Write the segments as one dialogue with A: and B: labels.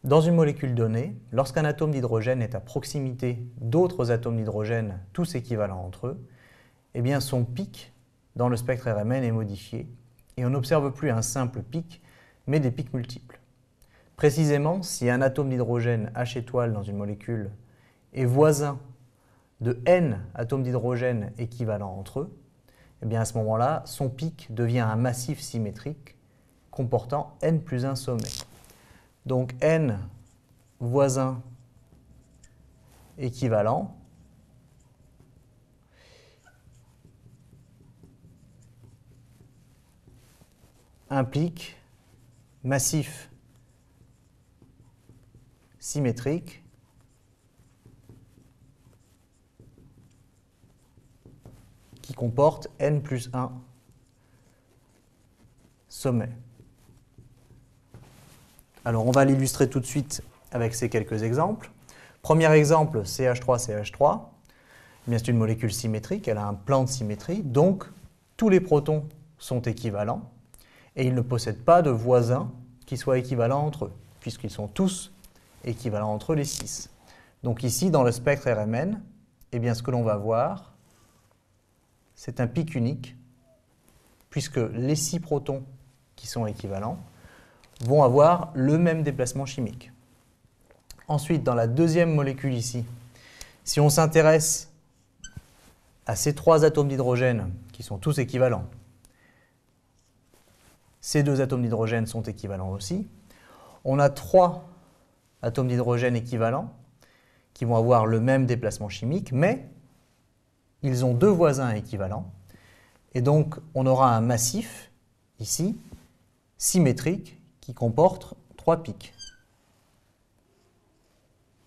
A: Dans une molécule donnée, lorsqu'un atome d'hydrogène est à proximité d'autres atomes d'hydrogène, tous équivalents entre eux, eh bien son pic dans le spectre RMN est modifié et on n'observe plus un simple pic, mais des pics multiples. Précisément, si un atome d'hydrogène H étoile dans une molécule est voisin de n atomes d'hydrogène équivalents entre eux, eh bien à ce moment-là, son pic devient un massif symétrique comportant n plus un sommet. Donc n voisins équivalents implique massif symétrique qui comporte n plus 1 sommets. Alors on va l'illustrer tout de suite avec ces quelques exemples. Premier exemple, CH3CH3. Eh bien, c'est une molécule symétrique, elle a un plan de symétrie, donc tous les protons sont équivalents et ils ne possèdent pas de voisins qui soient équivalents entre eux, puisqu'ils sont tous équivalents entre eux, les 6. Donc ici, dans le spectre RMN, eh bien, ce que l'on va voir, c'est un pic unique, puisque les 6 protons qui sont équivalents vont avoir le même déplacement chimique. Ensuite, dans la deuxième molécule ici, si on s'intéresse à ces 3 atomes d'hydrogène qui sont tous équivalents, ces 2 atomes d'hydrogène sont équivalents aussi, on a 3 atomes d'hydrogène équivalents qui vont avoir le même déplacement chimique, mais ils ont 2 voisins équivalents, et donc on aura un massif, ici, symétrique, qui comporte 3 pics.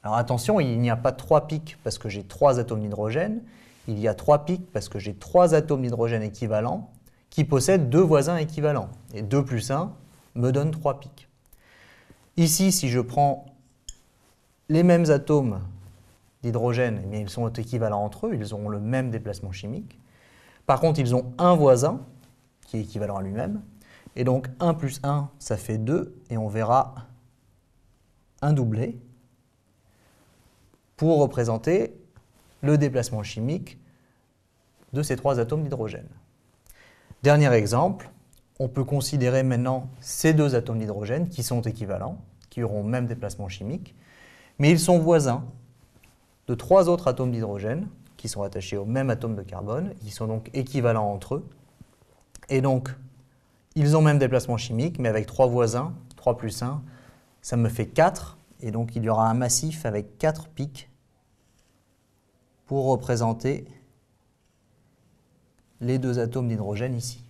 A: Alors attention, il n'y a pas 3 pics parce que j'ai 3 atomes d'hydrogène, il y a 3 pics parce que j'ai 3 atomes d'hydrogène équivalents qui possèdent 2 voisins équivalents. Et 2 plus 1 me donne 3 pics. Ici, si je prends les mêmes atomes d'hydrogène, eh bien, ils sont équivalents entre eux, ils ont le même déplacement chimique. Par contre, ils ont un voisin qui est équivalent à lui-même. Et donc 1 plus 1, ça fait 2, et on verra un doublet pour représenter le déplacement chimique de ces 3 atomes d'hydrogène. Dernier exemple, on peut considérer maintenant ces 2 atomes d'hydrogène qui sont équivalents, qui auront le même déplacement chimique, mais ils sont voisins de 3 autres atomes d'hydrogène qui sont attachés au même atome de carbone, ils sont donc équivalents entre eux, et donc ils ont le même déplacement chimique, mais avec 3 voisins, 3 plus 1, ça me fait 4, et donc il y aura un massif avec 4 pics pour représenter les 2 atomes d'hydrogène ici.